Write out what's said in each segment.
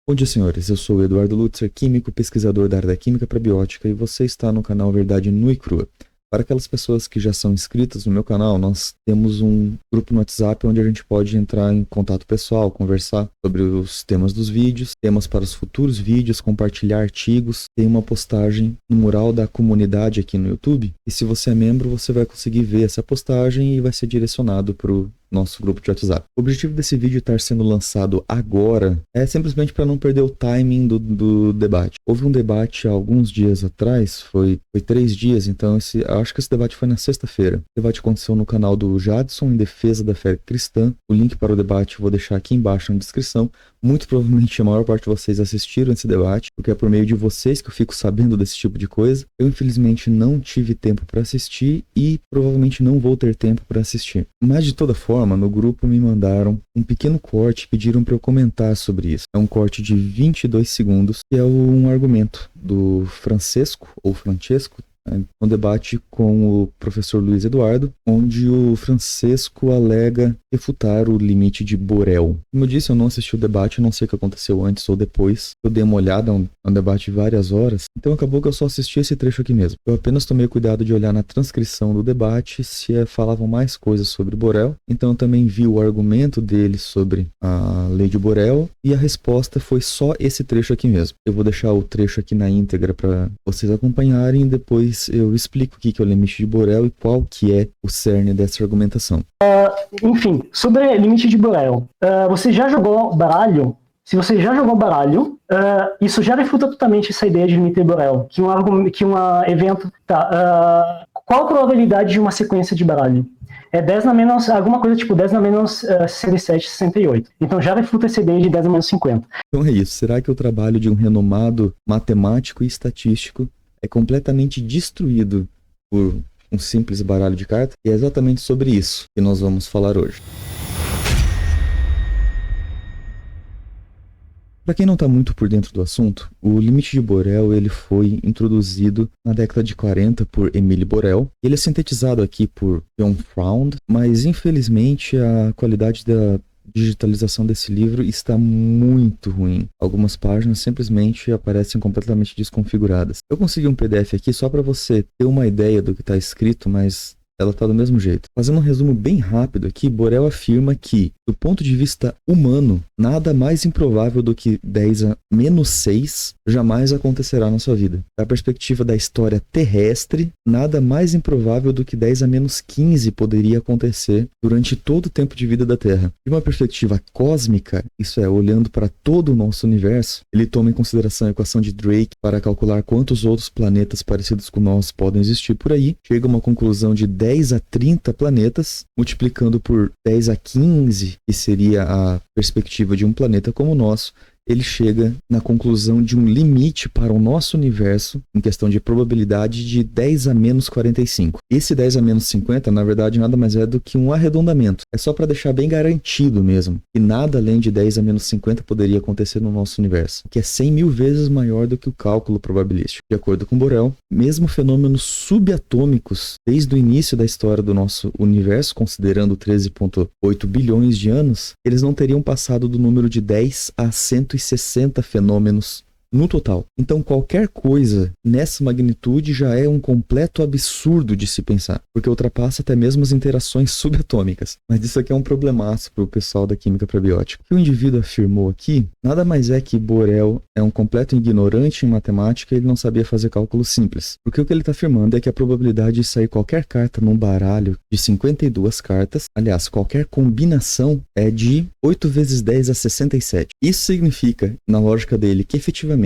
Bom dia, senhores. Eu sou o Eduardo Lutzer, químico, pesquisador da área da química probiótica, e você está no canal Verdade Nua e Crua. Para aquelas pessoas que já são inscritas no meu canal, nós temos um grupo no WhatsApp onde a gente pode entrar em contato pessoal, conversar sobre os temas dos vídeos, temas para os futuros vídeos, compartilhar artigos. Tem uma postagem no mural da comunidade aqui no YouTube, e se você é membro, você vai conseguir ver essa postagem e vai ser direcionado para o nosso grupo de WhatsApp. O objetivo desse vídeo estar sendo lançado agora é simplesmente para não perder o timing do debate. Houve um debate há alguns dias atrás, foi 3 dias, então acho que esse debate foi na sexta-feira. O debate aconteceu no canal do Jadson, em defesa da fé cristã. O link para o debate eu vou deixar aqui embaixo na descrição. Muito provavelmente a maior parte de vocês assistiram esse debate, porque é por meio de vocês que eu fico sabendo desse tipo de coisa. Eu, infelizmente, não tive tempo para assistir e provavelmente não vou ter tempo para assistir. Mas, de toda forma, no grupo me mandaram um pequeno corte e pediram para eu comentar sobre isso. É um corte de 22 segundos, que é um argumento do Francesco, um debate com o professor Luiz Eduardo, onde o Francesco alega refutar o limite de Borel. Como eu disse, eu não assisti o debate, não sei o que aconteceu antes ou depois. Eu dei uma olhada, um debate de várias horas, então acabou que eu só assisti esse trecho aqui mesmo. Eu apenas tomei cuidado de olhar na transcrição do debate se falavam mais coisas sobre Borel, então eu também vi o argumento dele sobre a lei de Borel, e a resposta foi só esse trecho aqui mesmo. Eu vou deixar o trecho aqui na íntegra para vocês acompanharem, e depois eu explico o que é o limite de Borel e qual que é o cerne dessa argumentação. Enfim, sobre limite de Borel. Você já jogou baralho? Se você já jogou baralho, isso já refuta totalmente essa ideia de limite de Borel. Que um evento... qual a probabilidade de uma sequência de baralho? É 10 na menos... Alguma coisa tipo 10 na menos 67, 68. Então já refuta essa ideia de 10 na menos 50. Então é isso. Será que o trabalho de um renomado matemático e estatístico é completamente destruído por um simples baralho de cartas? E é exatamente sobre isso que nós vamos falar hoje. Para quem não está muito por dentro do assunto, o limite de Borel ele foi introduzido na década de 40 por Émile Borel. Ele é sintetizado aqui por John Froude, mas infelizmente a qualidade da digitalização desse livro está muito ruim. Algumas páginas simplesmente aparecem completamente desconfiguradas. Eu consegui um PDF aqui só para você ter uma ideia do que está escrito, mas ela está do mesmo jeito. Fazendo um resumo bem rápido aqui, Borel afirma que, do ponto de vista humano, nada mais improvável do que 10 a menos 6 jamais acontecerá na sua vida. Da perspectiva da história terrestre, nada mais improvável do que 10 a menos 15 poderia acontecer durante todo o tempo de vida da Terra. De uma perspectiva cósmica, isso é, olhando para todo o nosso universo, ele toma em consideração a equação de Drake para calcular quantos outros planetas parecidos com nós podem existir por aí, chega a uma conclusão de 10 a 30 planetas, multiplicando por 10 a 15, que seria a perspectiva de um planeta como o nosso, ele chega na conclusão de um limite para o nosso universo, em questão de probabilidade, de 10 a menos 45. Esse 10 a menos 50, na verdade, nada mais é do que um arredondamento. É só para deixar bem garantido mesmo, que nada além de 10 a menos 50 poderia acontecer no nosso universo, que é 100 mil vezes maior do que o cálculo probabilístico. De acordo com Borel, mesmo fenômenos subatômicos, desde o início da história do nosso universo, considerando 13,8 bilhões de anos, eles não teriam passado do número de 10 a 160 fenômenos no total. Então qualquer coisa nessa magnitude já é um completo absurdo de se pensar, porque ultrapassa até mesmo as interações subatômicas. Mas isso aqui é um problemaço para o pessoal da química probiótica. O que o indivíduo afirmou aqui nada mais é que Borel é um completo ignorante em matemática e ele não sabia fazer cálculos simples. Porque o que ele está afirmando é que a probabilidade de sair qualquer carta num baralho de 52 cartas, aliás, qualquer combinação, é de 8 vezes 10 a 67. Isso significa, na lógica dele, que efetivamente,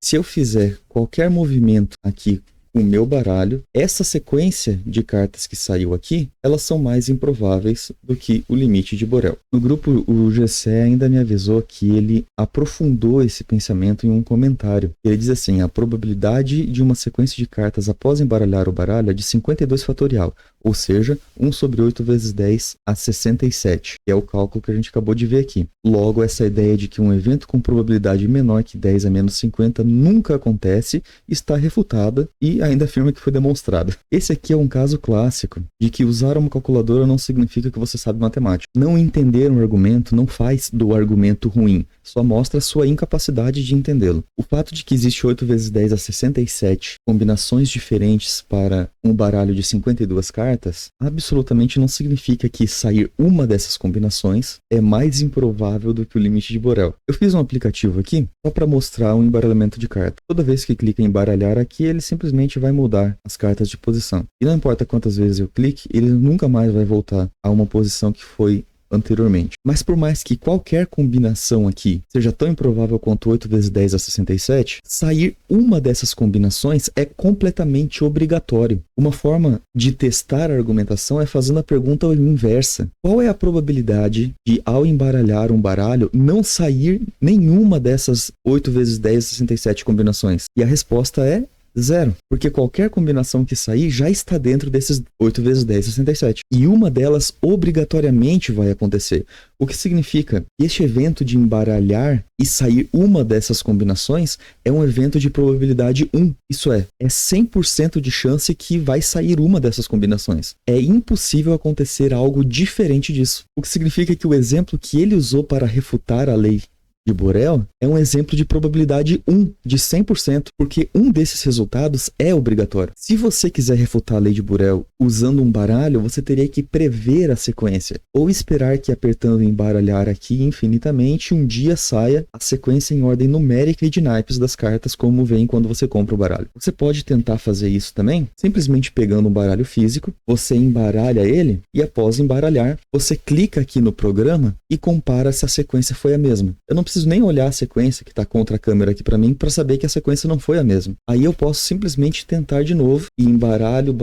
se eu fizer qualquer movimento aqui com o meu baralho, essa sequência de cartas que saiu aqui, elas são mais improváveis do que o limite de Borel. No grupo, o GC ainda me avisou que ele aprofundou esse pensamento em um comentário. Ele diz assim: a probabilidade de uma sequência de cartas após embaralhar o baralho é de 52 fatorial, ou seja, 1 sobre 8 vezes 10 a 67, que é o cálculo que a gente acabou de ver aqui. Logo, essa ideia de que um evento com probabilidade menor que 10 a menos 50 nunca acontece está refutada e ainda afirma que foi demonstrada. Esse aqui é um caso clássico de que usar uma calculadora não significa que você sabe matemática. Não entender um argumento não faz do argumento ruim, só mostra a sua incapacidade de entendê-lo. O fato de que existe 8 vezes 10 a 67 combinações diferentes para um baralho de 52 cartas, absolutamente não significa que sair uma dessas combinações é mais improvável do que o limite de Borel. Eu fiz um aplicativo aqui só para mostrar um embaralhamento de carta. Toda vez que clica em embaralhar aqui, ele simplesmente vai mudar as cartas de posição. E não importa quantas vezes eu clique, ele nunca mais vai voltar a uma posição que foi anteriormente. Mas por mais que qualquer combinação aqui seja tão improvável quanto 8 vezes 10 a 67, sair uma dessas combinações é completamente obrigatório. Uma forma de testar a argumentação é fazendo a pergunta inversa. Qual é a probabilidade de, ao embaralhar um baralho, não sair nenhuma dessas 8 vezes 10 a 67 combinações? E a resposta é 0, porque qualquer combinação que sair já está dentro desses 8 vezes 10, 67. E uma delas obrigatoriamente vai acontecer. O que significa que este evento de embaralhar e sair uma dessas combinações é um evento de probabilidade 1. Isso é 100% de chance que vai sair uma dessas combinações. É impossível acontecer algo diferente disso. O que significa que o exemplo que ele usou para refutar a lei de Borel é um exemplo de probabilidade 1, de 100%, porque um desses resultados é obrigatório. Se você quiser refutar a lei de Borel usando um baralho, você teria que prever a sequência, ou esperar que apertando embaralhar aqui infinitamente, um dia saia a sequência em ordem numérica e de naipes das cartas, como vem quando você compra o baralho. Você pode tentar fazer isso também, simplesmente pegando um baralho físico, você embaralha ele, e após embaralhar, você clica aqui no programa e compara se a sequência foi a mesma. Eu não preciso nem olhar a sequência que está contra a câmera aqui para mim para saber que a sequência não foi a mesma. Aí eu posso simplesmente tentar de novo e embaralho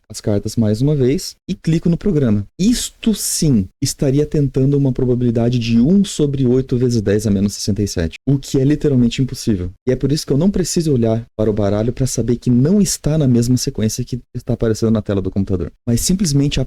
as cartas mais uma vez e clico no programa. Isto sim estaria tentando uma probabilidade de 1 sobre 8 vezes 10 a menos 67, o que é literalmente impossível. E é por isso que eu não preciso olhar para o baralho para saber que não está na mesma sequência que está aparecendo na tela do computador. Mas simplesmente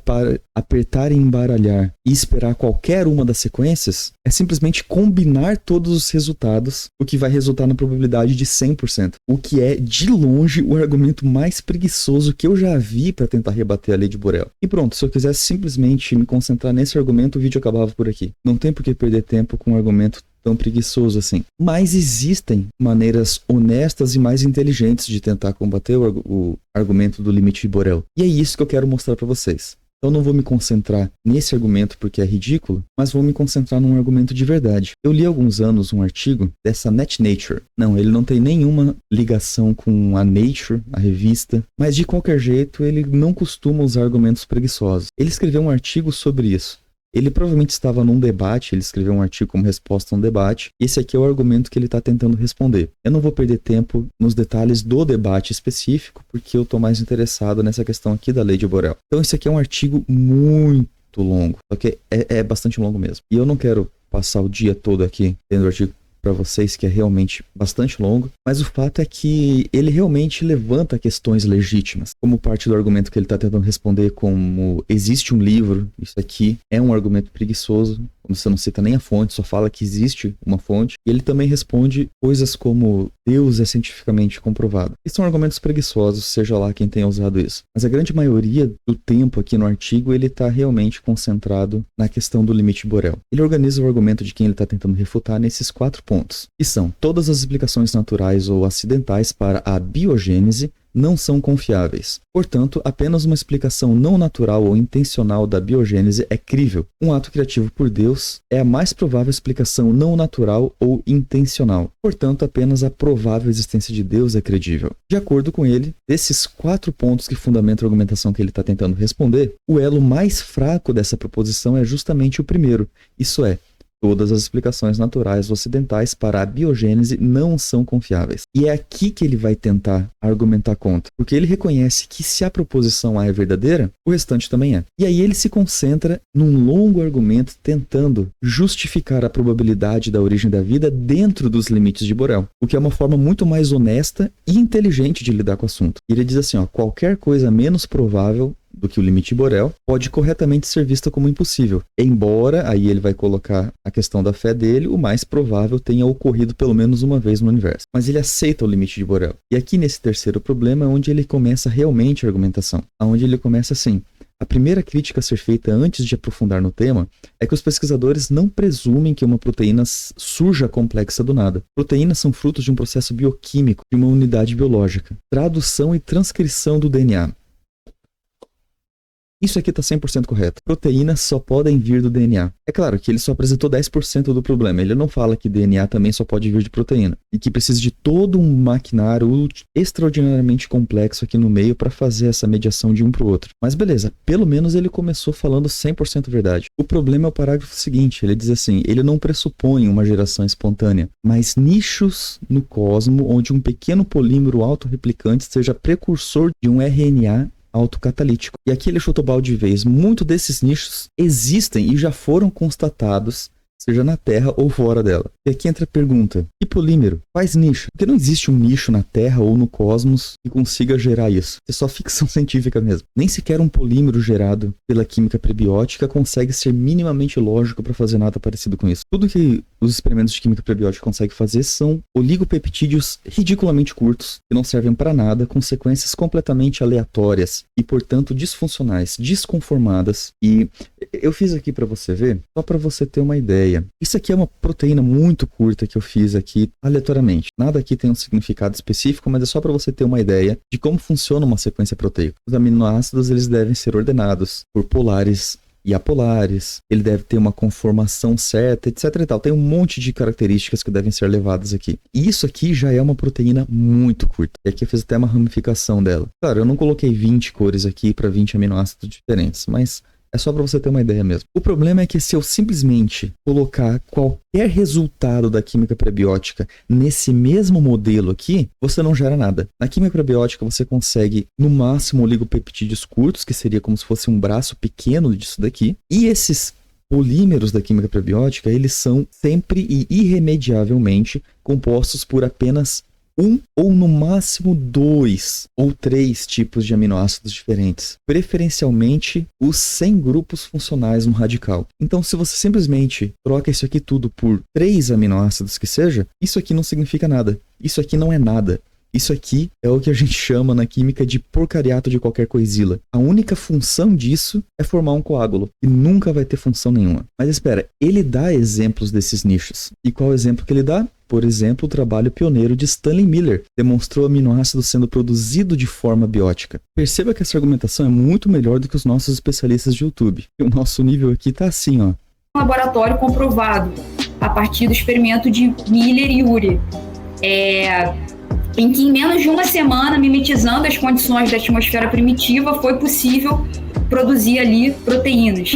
apertar em embaralhar e esperar qualquer uma das sequências é simplesmente combinar todos os resultados, o que vai resultar na probabilidade de 100%, o que é de longe o argumento mais preguiçoso que eu já vi para tentar rebater a lei de Borel. E pronto, se eu quisesse simplesmente me concentrar nesse argumento, o vídeo acabava por aqui. Não tem por que perder tempo com um argumento tão preguiçoso assim. Mas existem maneiras honestas e mais inteligentes de tentar combater o argumento do limite de Borel. E é isso que eu quero mostrar para vocês. Então não vou me concentrar nesse argumento porque é ridículo, mas vou me concentrar num argumento de verdade. Eu li há alguns anos um artigo dessa NetNature. Não, ele não tem nenhuma ligação com a Nature, a revista, mas de qualquer jeito ele não costuma usar argumentos preguiçosos. Ele escreveu um artigo sobre isso. Ele provavelmente estava num debate, ele escreveu um artigo como resposta a um debate, e esse aqui é o argumento que ele está tentando responder. Eu não vou perder tempo nos detalhes do debate específico, porque eu estou mais interessado nessa questão aqui da lei de Borel. Então esse aqui é um artigo muito longo, só que é bastante longo mesmo. E eu não quero passar o dia todo aqui lendo o artigo para vocês, que é realmente bastante longo, mas o fato é que ele realmente levanta questões legítimas, como parte do argumento que ele está tentando responder, como existe um livro, isso aqui é um argumento preguiçoso, quando você não cita nem a fonte, só fala que existe uma fonte, e ele também responde coisas como Deus é cientificamente comprovado. E são argumentos preguiçosos, seja lá quem tenha usado isso. Mas a grande maioria do tempo aqui no artigo, ele está realmente concentrado na questão do limite de Borel. Ele organiza o argumento de quem ele está tentando refutar nesses 4 pontos, que são: todas as explicações naturais ou acidentais para a biogênese não são confiáveis. Portanto, apenas uma explicação não natural ou intencional da biogênese é crível. Um ato criativo por Deus é a mais provável explicação não natural ou intencional. Portanto, apenas a provável existência de Deus é credível. De acordo com ele, desses 4 pontos que fundamentam a argumentação que ele está tentando responder, o elo mais fraco dessa proposição é justamente o primeiro, isso é, todas as explicações naturais ocidentais para a biogênese não são confiáveis. E é aqui que ele vai tentar argumentar contra, porque ele reconhece que se a proposição A é verdadeira, o restante também é. E aí ele se concentra num longo argumento tentando justificar a probabilidade da origem da vida dentro dos limites de Borel, o que é uma forma muito mais honesta e inteligente de lidar com o assunto. E ele diz assim, qualquer coisa menos provável do que o limite de Borel, pode corretamente ser vista como impossível. Embora, aí ele vai colocar a questão da fé dele, o mais provável tenha ocorrido pelo menos uma vez no universo. Mas ele aceita o limite de Borel. E aqui nesse terceiro problema é onde ele começa realmente a argumentação. Onde ele começa assim: a primeira crítica a ser feita antes de aprofundar no tema é que os pesquisadores não presumem que uma proteína surja complexa do nada. Proteínas são frutos de um processo bioquímico de uma unidade biológica, tradução e transcrição do DNA. Isso aqui está 100% correto. Proteínas só podem vir do DNA. É claro que ele só apresentou 10% do problema. Ele não fala que DNA também só pode vir de proteína. E que precisa de todo um maquinário extraordinariamente complexo aqui no meio para fazer essa mediação de um para o outro. Mas beleza, pelo menos ele começou falando 100% verdade. O problema é o parágrafo seguinte. Ele diz assim: ele não pressupõe uma geração espontânea, mas nichos no cosmo onde um pequeno polímero autorreplicante seja precursor de um RNA autocatalítico. E aqui ele chutou o balde de vez. Muitos desses nichos existem e já foram constatados, seja na Terra ou fora dela. E aqui entra a pergunta: que polímero? Quais nichos? Porque não existe um nicho na Terra ou no cosmos que consiga gerar isso. É só ficção científica mesmo. Nem sequer um polímero gerado pela química prebiótica consegue ser minimamente lógico para fazer nada parecido com isso. Tudo que os experimentos de química prebiótica conseguem fazer são oligopeptídeos ridiculamente curtos, que não servem para nada, com sequências completamente aleatórias e, portanto, disfuncionais, desconformadas. E eu fiz aqui para você ver, só para você ter uma ideia. Isso aqui é uma proteína muito curta que eu fiz aqui aleatoriamente. Nada aqui tem um significado específico, mas é só para você ter uma ideia de como funciona uma sequência proteica. Os aminoácidos, eles devem ser ordenados por polares e apolares, ele deve ter uma conformação certa, etc e tal. Tem um monte de características que devem ser levadas aqui. E isso aqui já é uma proteína muito curta. E aqui eu fiz até uma ramificação dela. Claro, eu não coloquei 20 cores aqui para 20 aminoácidos diferentes, mas é só para você ter uma ideia mesmo. O problema é que se eu simplesmente colocar qualquer resultado da química prebiótica nesse mesmo modelo aqui, você não gera nada. Na química prebiótica você consegue, no máximo, oligopeptídeos curtos, que seria como se fosse um braço pequeno disso daqui. E esses polímeros da química prebiótica, eles são sempre e irremediavelmente compostos por apenas um ou no máximo 2 ou 3 tipos de aminoácidos diferentes, preferencialmente os 100 grupos funcionais no radical. Então, se você simplesmente troca isso aqui tudo por 3 aminoácidos que seja, isso aqui não significa nada. Isso aqui não é nada. Isso aqui é o que a gente chama na química de porcariato de qualquer coisila. A única função disso é formar um coágulo, e nunca vai ter função nenhuma. Mas espera, ele dá exemplos desses nichos. E qual exemplo que ele dá? Por exemplo, o trabalho pioneiro de Stanley Miller demonstrou aminoácidos sendo produzido de forma biótica. Perceba que essa argumentação é muito melhor do que os nossos especialistas de YouTube. E o nosso nível aqui tá assim, ó. Laboratório comprovado a partir do experimento de Miller e Urey, em que em menos de uma semana, mimetizando as condições da atmosfera primitiva, foi possível produzir ali proteínas.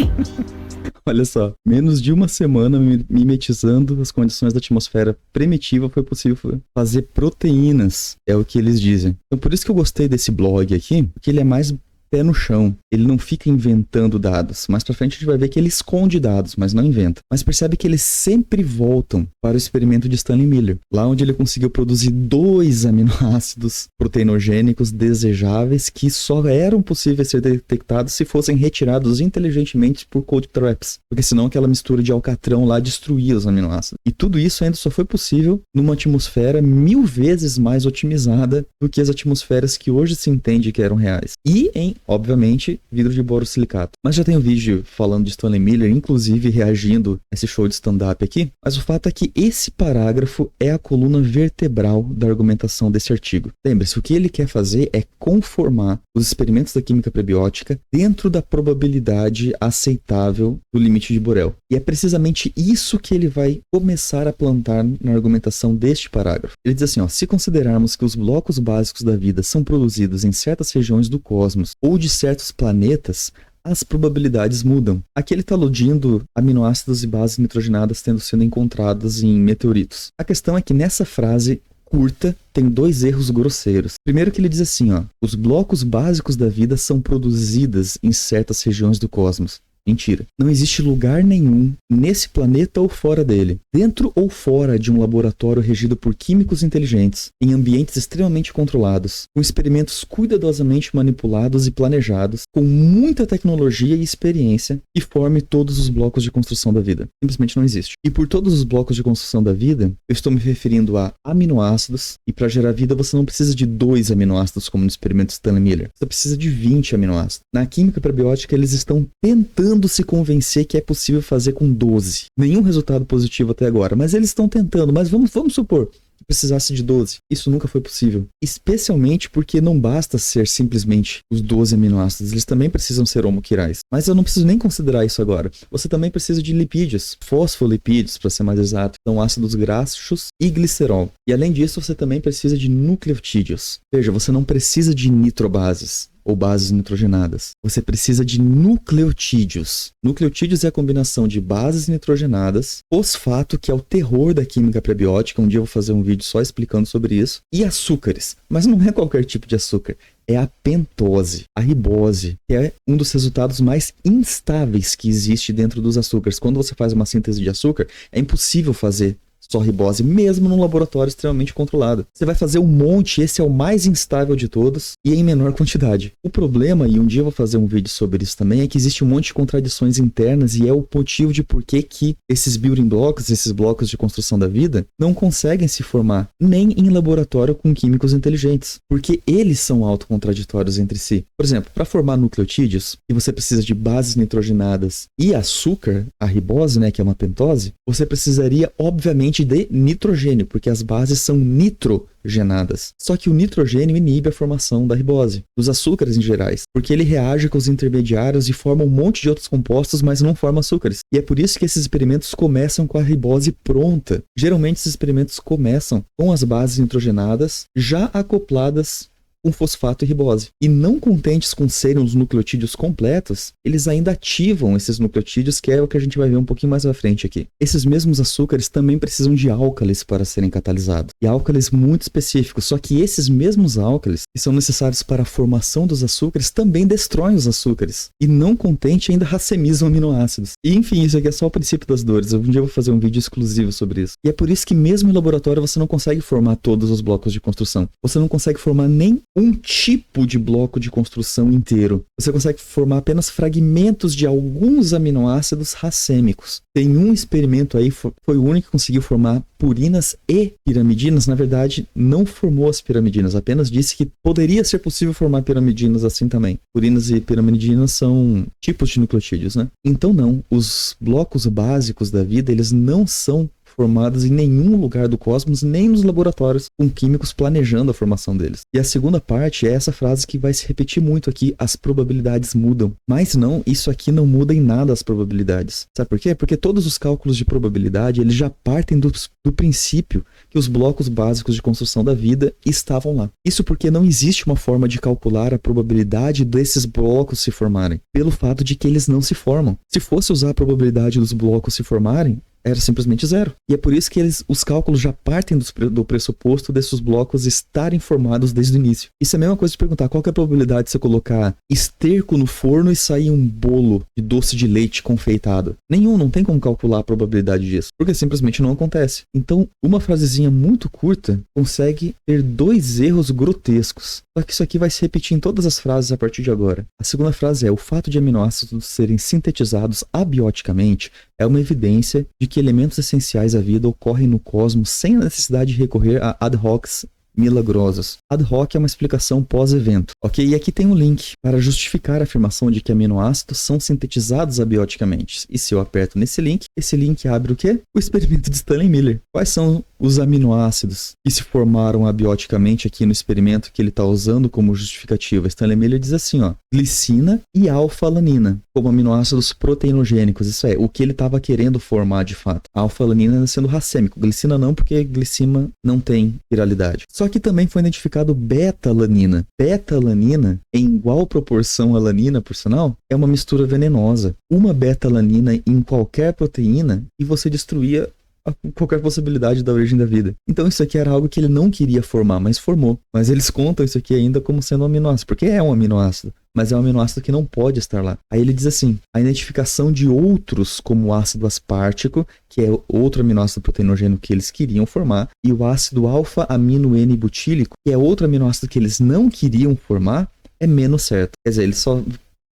Olha só, menos de uma semana mimetizando as condições da atmosfera primitiva foi possível fazer proteínas, é o que eles dizem. Então por isso que eu gostei desse blog aqui, porque ele é mais pé no chão. Ele não fica inventando dados. Mais pra frente a gente vai ver que ele esconde dados, mas não inventa. Mas percebe que eles sempre voltam para o experimento de Stanley Miller, lá onde ele conseguiu produzir 2 aminoácidos proteinogênicos desejáveis que só eram possíveis ser detectados se fossem retirados inteligentemente por cold traps, porque senão aquela mistura de alcatrão lá destruía os aminoácidos. E tudo isso ainda só foi possível numa atmosfera 1000 vezes mais otimizada do que as atmosferas que hoje se entende que eram reais. E em, obviamente, vidro de borosilicato. Mas já tem um vídeo falando de Stanley Miller, inclusive reagindo a esse show de stand-up aqui. Mas o fato é que esse parágrafo é a coluna vertebral da argumentação desse artigo. Lembre-se, o que ele quer fazer é conformar os experimentos da química prebiótica dentro da probabilidade aceitável do limite de Borel. E é precisamente isso que ele vai começar a plantar na argumentação deste parágrafo. Ele diz assim, ó, se considerarmos que os blocos básicos da vida são produzidos em certas regiões do cosmos ou de certos planetas, as probabilidades mudam. Aqui ele está aludindo aminoácidos e bases nitrogenadas tendo sido encontradas em meteoritos. A questão é que nessa frase curta tem 2 erros grosseiros. Primeiro que ele diz assim, ó, os blocos básicos da vida são produzidos em certas regiões do cosmos. Mentira. Não existe lugar nenhum nesse planeta ou fora dele, dentro ou fora de um laboratório regido por químicos inteligentes, em ambientes extremamente controlados, com experimentos cuidadosamente manipulados e planejados, com muita tecnologia e experiência, que forme todos os blocos de construção da vida. Simplesmente não existe. E por todos os blocos de construção da vida, eu estou me referindo a aminoácidos, e para gerar vida você não precisa de 2 aminoácidos como no experimento Stanley Miller. Você precisa de 20 aminoácidos. Na química prebiótica, eles estão tentando se convencer que é possível fazer com 12. Nenhum resultado positivo até agora, mas eles estão tentando. Mas vamos supor que precisasse de 12. Isso nunca foi possível. Especialmente porque não basta ser simplesmente os 12 aminoácidos. Eles também precisam ser homoquirais. Mas eu não preciso nem considerar isso agora. Você também precisa de lipídios. Fosfolipídios, para ser mais exato. São ácidos graxos e glicerol. E além disso, você também precisa de nucleotídeos. Veja, você não precisa de nitrobases ou bases nitrogenadas. Você precisa de nucleotídeos. Nucleotídeos é a combinação de bases nitrogenadas, fosfato, que é o terror da química prebiótica, um dia eu vou fazer um vídeo só explicando sobre isso, e açúcares. Mas não é qualquer tipo de açúcar. É a pentose, a ribose, que é um dos resultados mais instáveis que existe dentro dos açúcares. Quando você faz uma síntese de açúcar, é impossível fazer só ribose, mesmo num laboratório extremamente controlado. Você vai fazer um monte, esse é o mais instável de todos, e em menor quantidade. O problema, e um dia eu vou fazer um vídeo sobre isso também, é que existe um monte de contradições internas, e é o motivo de por que esses building blocks, esses blocos de construção da vida, não conseguem se formar nem em laboratório com químicos inteligentes, porque eles são autocontraditórios entre si. Por exemplo, para formar nucleotídeos, e você precisa de bases nitrogenadas e açúcar, a ribose, né, que é uma pentose, você precisaria, obviamente, de nitrogênio, porque as bases são nitrogenadas. Só que o nitrogênio inibe a formação da ribose, dos açúcares em gerais, porque ele reage com os intermediários e forma um monte de outros compostos, mas não forma açúcares. E é por isso que esses experimentos começam com a ribose pronta. Geralmente esses experimentos começam com as bases nitrogenadas já acopladas com fosfato e ribose. E não contentes com serem os nucleotídeos completos, eles ainda ativam esses nucleotídeos, que é o que a gente vai ver um pouquinho mais à frente aqui. Esses mesmos açúcares também precisam de álcalis para serem catalisados. E álcalis muito específicos, só que esses mesmos álcalis, que são necessários para a formação dos açúcares, também destroem os açúcares. E não contente, ainda racemizam aminoácidos. E enfim, isso aqui é só o princípio das dores. Um dia eu vou fazer um vídeo exclusivo sobre isso. E é por isso que mesmo em laboratório você não consegue formar todos os blocos de construção. Você não consegue formar nem um tipo de bloco de construção inteiro. Você consegue formar apenas fragmentos de alguns aminoácidos racêmicos. Tem um experimento aí, foi o único que conseguiu formar purinas e piramidinas. Na verdade, não formou as piramidinas, apenas disse que poderia ser possível formar piramidinas assim também. Purinas e piramidinas são tipos de nucleotídeos, né? Então não, os blocos básicos da vida, eles não são formados em nenhum lugar do cosmos, nem nos laboratórios, com químicos planejando a formação deles. E a segunda parte é essa frase que vai se repetir muito aqui: as probabilidades mudam. Mas não, isso aqui não muda em nada as probabilidades. Sabe por quê? Porque todos os cálculos de probabilidade, eles já partem do princípio que os blocos básicos de construção da vida estavam lá. Isso porque não existe uma forma de calcular a probabilidade desses blocos se formarem, pelo fato de que eles não se formam. Se fosse usar a probabilidade dos blocos se formarem, era simplesmente zero. E é por isso que os cálculos já partem do pressuposto desses blocos estarem formados desde o início. Isso é a mesma coisa de perguntar qual que é a probabilidade de você colocar esterco no forno e sair um bolo de doce de leite confeitado. Nenhum, não tem como calcular a probabilidade disso, porque simplesmente não acontece. Então, uma frasezinha muito curta consegue ter 2 erros grotescos. Só que isso aqui vai se repetir em todas as frases a partir de agora. A segunda frase é: o fato de aminoácidos serem sintetizados abioticamente é uma evidência de que elementos essenciais à vida ocorrem no cosmos sem a necessidade de recorrer a ad hocs milagrosos. Ad hoc é uma explicação pós-evento, ok? E aqui tem um link para justificar a afirmação de que aminoácidos são sintetizados abioticamente. E se eu aperto nesse link, esse link abre o quê? O experimento de Stanley Miller. Quais são os aminoácidos que se formaram abioticamente aqui no experimento que ele está usando como justificativa? Stanley Miller diz assim, ó: glicina e alfa-alanina, como aminoácidos proteinogênicos. Isso é, o que ele estava querendo formar de fato. A alfa-alanina sendo racêmico, glicina não, porque glicina não tem viralidade. Só que também foi identificado beta-alanina. Beta-alanina, em igual proporção à alanina, por sinal, é uma mistura venenosa. Uma beta-alanina em qualquer proteína e você destruía qualquer possibilidade da origem da vida. Então isso aqui era algo que ele não queria formar, mas formou. Mas eles contam isso aqui ainda como sendo um aminoácido, porque é um aminoácido. mas é um aminoácido que não pode estar lá. Aí ele diz assim, a identificação de outros como o ácido aspartico, que é outro aminoácido proteinogênico que eles queriam formar, e o ácido alfa-amino N-butílico, que é outro aminoácido que eles não queriam formar, é menos certo. Quer dizer, ele só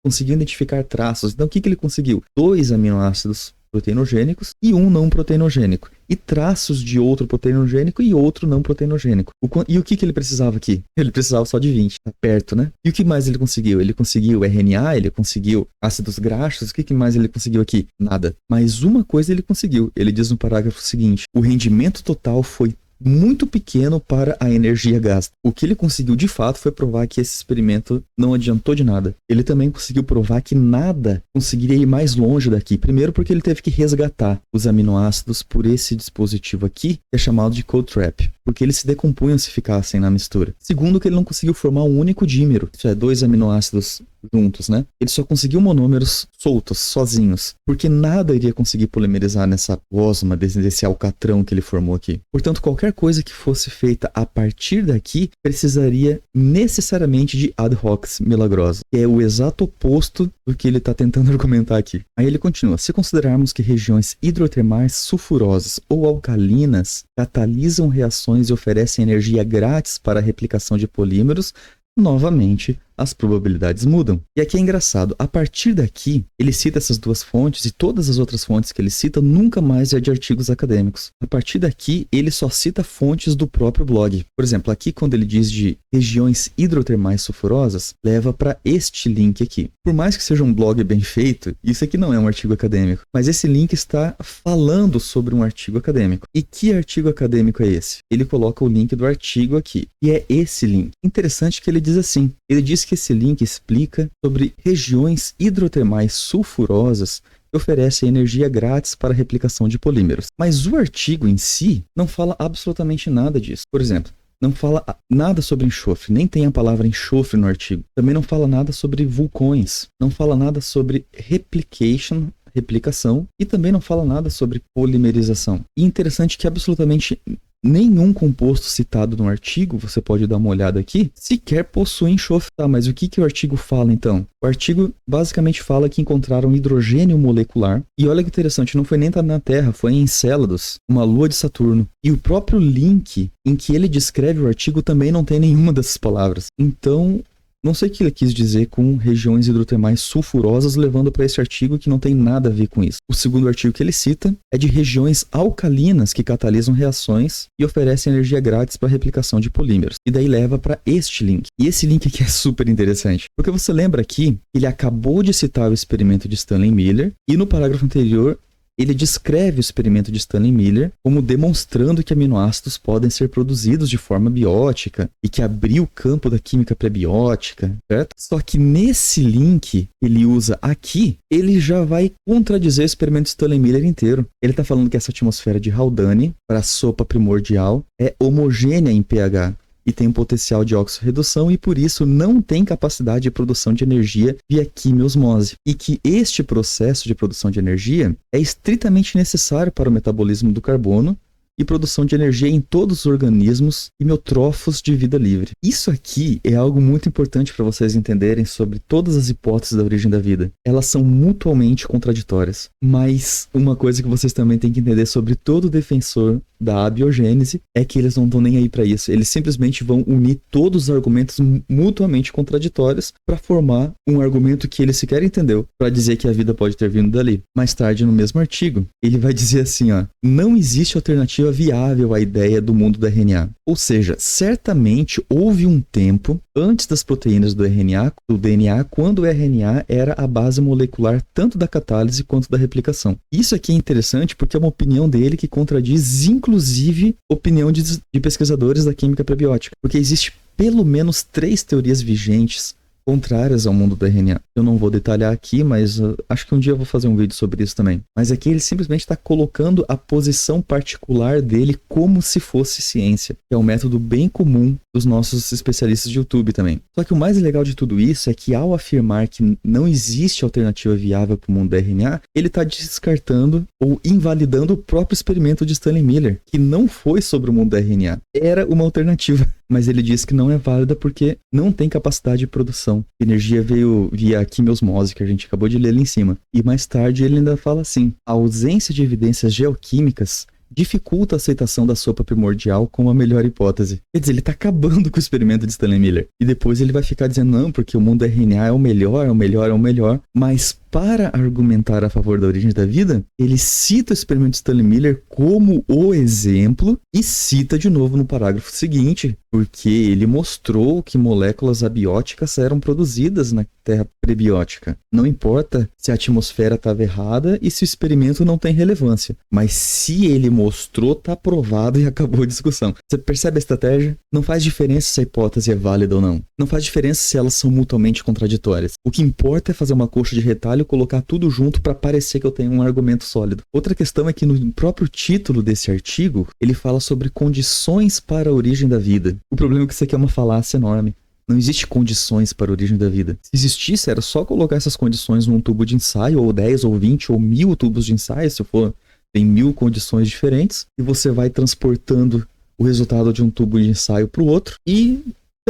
conseguiu identificar traços. Então, o que ele conseguiu? 2 aminoácidos proteinogênicos e um não proteinogênico. E traços de outro proteinogênico e outro não proteinogênico. E o que ele precisava aqui? Ele precisava só de 20, tá perto, né? E o que mais ele conseguiu? Ele conseguiu RNA, ele conseguiu ácidos graxos, o que mais ele conseguiu aqui? Nada. Mas uma coisa ele conseguiu. Ele diz no parágrafo seguinte, o rendimento total foi muito pequeno para a energia gasta. O que ele conseguiu de fato foi provar que esse experimento não adiantou de nada. Ele também conseguiu provar que nada conseguiria ir mais longe daqui. Primeiro porque ele teve que resgatar os aminoácidos por esse dispositivo aqui, que é chamado de cold trap, porque eles se decompunham se ficassem na mistura. Segundo que ele não conseguiu formar um único dímero, isso é, 2 aminoácidos juntos, né? Ele só conseguiu monômeros soltos, sozinhos, porque nada iria conseguir polimerizar nessa gosma desse alcatrão que ele formou aqui. Portanto, qualquer coisa que fosse feita a partir daqui precisaria necessariamente de ad hocs milagrosa, que é o exato oposto do que ele está tentando argumentar aqui. Aí ele continua, se considerarmos que regiões hidrotermais sulfurosas ou alcalinas catalisam reações e oferecem energia grátis para a replicação de polímeros, novamente as probabilidades mudam. E aqui é engraçado, a partir daqui, ele cita essas 2 fontes e todas as outras fontes que ele cita nunca mais é de artigos acadêmicos. A partir daqui, ele só cita fontes do próprio blog. Por exemplo, aqui quando ele diz de regiões hidrotermais sulfurosas, leva para este link aqui. Por mais que seja um blog bem feito, isso aqui não é um artigo acadêmico, mas esse link está falando sobre um artigo acadêmico. E que artigo acadêmico é esse? Ele coloca o link do artigo aqui, e é esse link. Interessante que ele diz assim, ele diz que esse link explica sobre regiões hidrotermais sulfurosas que oferecem energia grátis para a replicação de polímeros. Mas o artigo em si não fala absolutamente nada disso. Por exemplo, não fala nada sobre enxofre, nem tem a palavra enxofre no artigo. Também não fala nada sobre vulcões, não fala nada sobre replicação, e também não fala nada sobre polimerização. E interessante que absolutamente nenhum composto citado no artigo, você pode dar uma olhada aqui, sequer possui enxofre. Tá, mas o que o artigo fala então? O artigo basicamente fala que encontraram hidrogênio molecular, e olha que interessante, não foi nem na Terra, foi em Encélados, uma lua de Saturno. E o próprio link em que ele descreve o artigo também não tem nenhuma dessas palavras. Então, não sei o que ele quis dizer com regiões hidrotermais sulfurosas, levando para esse artigo que não tem nada a ver com isso. O segundo artigo que ele cita é de regiões alcalinas que catalisam reações e oferecem energia grátis para a replicação de polímeros. E daí leva para este link. E esse link aqui é super interessante, porque você lembra aqui que ele acabou de citar o experimento de Stanley Miller, e no parágrafo anterior ele descreve o experimento de Stanley Miller como demonstrando que aminoácidos podem ser produzidos de forma biótica e que abriu o campo da química pré-biótica, certo? Só que nesse link que ele usa aqui, ele já vai contradizer o experimento de Stanley Miller inteiro. Ele está falando que essa atmosfera de Haldane, para a sopa primordial, é homogênea em pH e tem um potencial de oxirredução e por isso não tem capacidade de produção de energia via quimiosmose. E que este processo de produção de energia é estritamente necessário para o metabolismo do carbono e produção de energia em todos os organismos quimiotrófos de vida livre. Isso aqui é algo muito importante para vocês entenderem sobre todas as hipóteses da origem da vida. Elas são mutuamente contraditórias. Mas uma coisa que vocês também têm que entender sobre todo defensor da abiogênese é que eles não estão nem aí para isso. Eles simplesmente vão unir todos os argumentos mutuamente contraditórios para formar um argumento que ele sequer entendeu, para dizer que a vida pode ter vindo dali. Mais tarde, no mesmo artigo, ele vai dizer assim, ó, não existe alternativa viável à ideia do mundo do RNA. Ou seja, certamente houve um tempo antes das proteínas do DNA, quando o RNA era a base molecular tanto da catálise quanto da replicação. Isso aqui é interessante porque é uma opinião dele que contradiz, inclusive, opinião de pesquisadores da química prebiótica. Porque existe pelo menos 3 teorias vigentes contrárias ao mundo do RNA. Eu não vou detalhar aqui, mas acho que um dia eu vou fazer um vídeo sobre isso também. Mas aqui ele simplesmente está colocando a posição particular dele como se fosse ciência, que é um método bem comum dos nossos especialistas de YouTube também. Só que o mais legal de tudo isso é que ao afirmar que não existe alternativa viável para o mundo do RNA, ele está descartando ou invalidando o próprio experimento de Stanley Miller, que não foi sobre o mundo do RNA, era uma alternativa. mas ele diz que não é válida porque não tem capacidade de produção. Energia veio via quimiosmose, que a gente acabou de ler ali em cima. E mais tarde ele ainda fala assim: a ausência de evidências geoquímicas dificulta a aceitação da sopa primordial como a melhor hipótese. Quer dizer, ele tá acabando com o experimento de Stanley Miller. E depois ele vai ficar dizendo, não, porque o mundo RNA é o melhor, é o melhor, é o melhor. Mas para argumentar a favor da origem da vida, ele cita o experimento de Stanley Miller como o exemplo e cita de novo no parágrafo seguinte, porque ele mostrou que moléculas abióticas eram produzidas na terra prebiótica. Não importa se a atmosfera estava errada e se o experimento não tem relevância, mas se ele mostrou, tá provado e acabou a discussão. Você percebe a estratégia? Não faz diferença se a hipótese é válida ou não. Não faz diferença se elas são mutuamente contraditórias. O que importa é fazer uma coxa de retalho, colocar tudo junto para parecer que eu tenho um argumento sólido. Outra questão é que no próprio título desse artigo, ele fala sobre condições para a origem da vida. O problema é que isso aqui é uma falácia enorme. Não existe condições para a origem da vida. Se existisse, era só colocar essas condições num tubo de ensaio, ou 10, ou 20, ou 1000 tubos de ensaio, se for, tem 1000 condições diferentes, e você vai transportando o resultado de um tubo de ensaio para o outro, e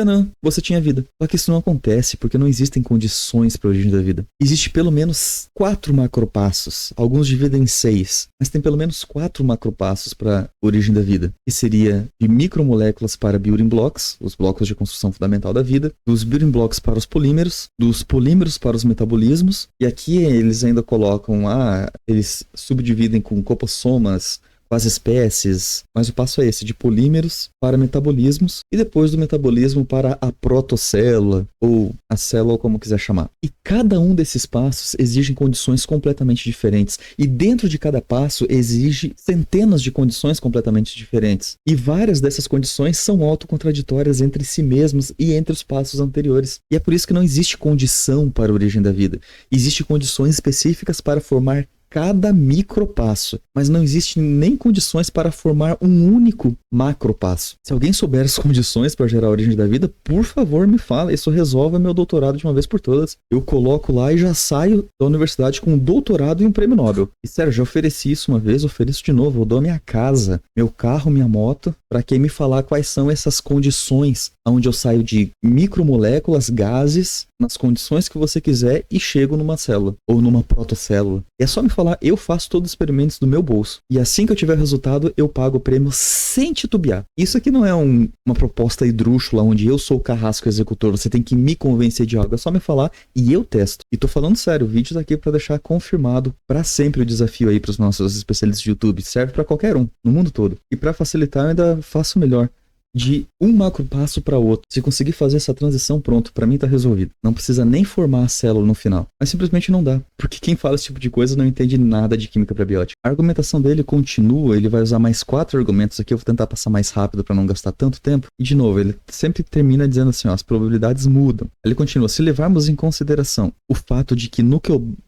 não, você tinha vida. Só que isso não acontece porque não existem condições para a origem da vida. Existe pelo menos 4 macropassos. Alguns dividem em 6, mas tem pelo menos 4 macropassos para a origem da vida. Que seria de micromoléculas para building blocks, os blocos de construção fundamental da vida, dos building blocks para os polímeros, dos polímeros para os metabolismos, e aqui eles ainda colocam, eles subdividem com copossomas, com as espécies, mas o passo é esse, de polímeros para metabolismos, e depois do metabolismo para a protocélula, ou a célula, ou como quiser chamar. E cada um desses passos exige condições completamente diferentes, e dentro de cada passo exige centenas de condições completamente diferentes, e várias dessas condições são autocontraditórias entre si mesmas e entre os passos anteriores. E é por isso que não existe condição para a origem da vida. Existem condições específicas para formar cada micropasso, mas não existe nem condições para formar um único macropasso. Se alguém souber as condições para gerar a origem da vida, por favor me fala, isso resolve meu doutorado de uma vez por todas. Eu coloco lá e já saio da universidade com um doutorado e um prêmio Nobel. E sério, já ofereci isso uma vez, ofereço de novo, eu dou minha casa, meu carro, minha moto, para quem me falar quais são essas condições, onde eu saio de micromoléculas, gases, nas condições que você quiser e chego numa célula, ou numa protocélula. E é só me falar, eu faço todos os experimentos do meu bolso. E assim que eu tiver resultado, eu pago o prêmio sem titubear. Isso aqui não é uma proposta hidrúxula, onde eu sou o carrasco executor, você tem que me convencer de algo. É só me falar e eu testo. E tô falando sério, o vídeo tá aqui para deixar confirmado para sempre o desafio aí pros nossos especialistas de YouTube. Serve para qualquer um, no mundo todo. E para facilitar, eu ainda faço melhor. De um macropasso para outro. Se conseguir fazer essa transição, pronto, para mim tá resolvido. Não precisa nem formar a célula no final. Mas simplesmente não dá. Porque quem fala esse tipo de coisa não entende nada de química prebiótica. A argumentação dele continua, ele vai usar mais 4 argumentos aqui, eu vou tentar passar mais rápido para não gastar tanto tempo. E de novo, ele sempre termina dizendo assim, ó, as probabilidades mudam. Ele continua, se levarmos em consideração o fato de que nucleobases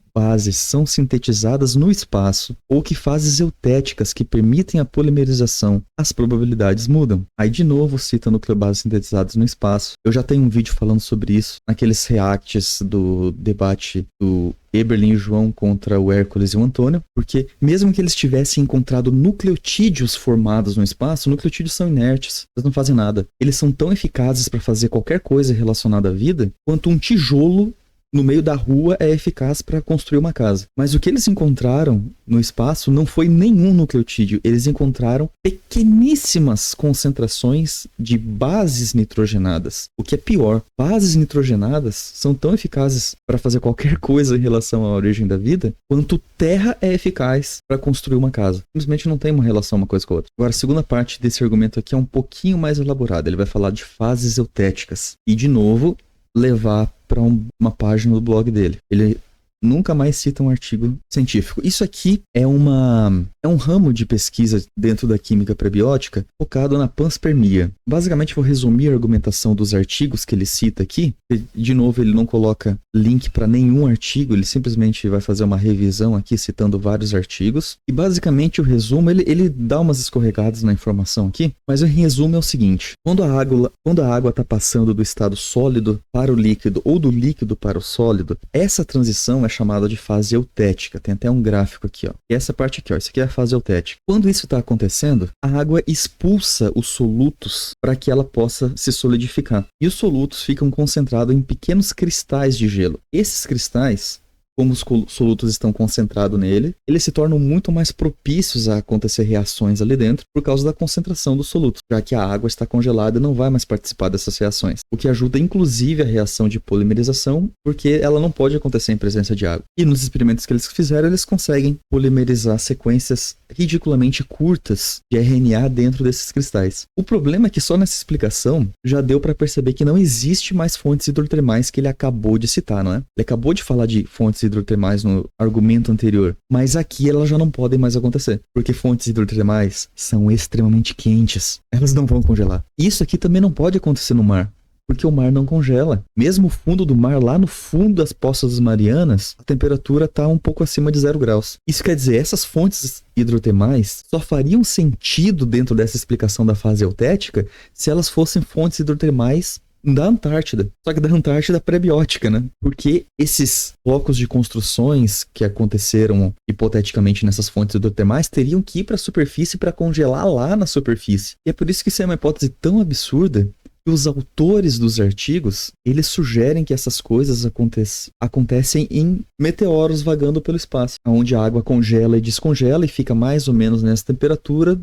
são sintetizadas no espaço ou que fases eutéticas que permitem a polimerização, as probabilidades mudam. Aí de novo cita nucleobases sintetizadas no espaço. Eu já tenho um vídeo falando sobre isso, naqueles reacts do debate do Eberlin e o João contra o Hércules e o Antônio, porque mesmo que eles tivessem encontrado nucleotídeos formados no espaço, nucleotídeos são inertes, eles não fazem nada. Eles são tão eficazes para fazer qualquer coisa relacionada à vida, quanto um tijolo no meio da rua é eficaz para construir uma casa. Mas o que eles encontraram no espaço não foi nenhum nucleotídeo. Eles encontraram pequeníssimas concentrações de bases nitrogenadas. O que é pior, bases nitrogenadas são tão eficazes para fazer qualquer coisa em relação à origem da vida, quanto terra é eficaz para construir uma casa. Simplesmente não tem uma relação uma coisa com a outra. Agora, a segunda parte desse argumento aqui é um pouquinho mais elaborada. Ele vai falar de fases eutéticas. E, de novo, levar para uma página do blog dele. Ele nunca mais cita um artigo científico. Isso aqui é um ramo de pesquisa dentro da química prebiótica focado na panspermia. Basicamente, vou resumir a argumentação dos artigos que ele cita aqui. De novo, ele não coloca link para nenhum artigo, ele simplesmente vai fazer uma revisão aqui citando vários artigos. E basicamente o resumo, ele dá umas escorregadas na informação aqui, mas o resumo é o seguinte: quando a água está passando do estado sólido para o líquido ou do líquido para o sólido, essa transição é chamada de fase eutética. Tem até um gráfico aqui, ó. E essa parte aqui, ó, isso aqui é a fase eutética. Quando isso está acontecendo, a água expulsa os solutos para que ela possa se solidificar. E os solutos ficam concentrados em pequenos cristais de gelo. Esses cristais, como os solutos estão concentrados nele, eles se tornam muito mais propícios a acontecer reações ali dentro por causa da concentração dos solutos, já que a água está congelada e não vai mais participar dessas reações. O que ajuda inclusive a reação de polimerização, porque ela não pode acontecer em presença de água. E nos experimentos que eles fizeram, eles conseguem polimerizar sequências ridiculamente curtas de RNA dentro desses cristais. O problema é que só nessa explicação já deu para perceber que não existe mais fontes hidrotermais que ele acabou de citar, não é? Ele acabou de falar de fontes hidrotermais no argumento anterior, mas aqui elas já não podem mais acontecer, porque fontes hidrotermais são extremamente quentes, elas não vão congelar. Isso aqui também não pode acontecer no mar, porque o mar não congela. Mesmo o fundo do mar, lá no fundo das Poças das Marianas, a temperatura está um pouco acima de 0 graus. Isso quer dizer, essas fontes hidrotermais só fariam sentido dentro dessa explicação da fase eutética se elas fossem fontes hidrotermais da Antártida. Só que da Antártida pré-biótica, né? Porque esses blocos de construções que aconteceram hipoteticamente nessas fontes hidrotermais teriam que ir para a superfície para congelar lá na superfície. E é por isso que isso é uma hipótese tão absurda que os autores dos artigos, eles sugerem que essas coisas acontecem em meteoros vagando pelo espaço, onde a água congela e descongela e fica mais ou menos nessa temperatura,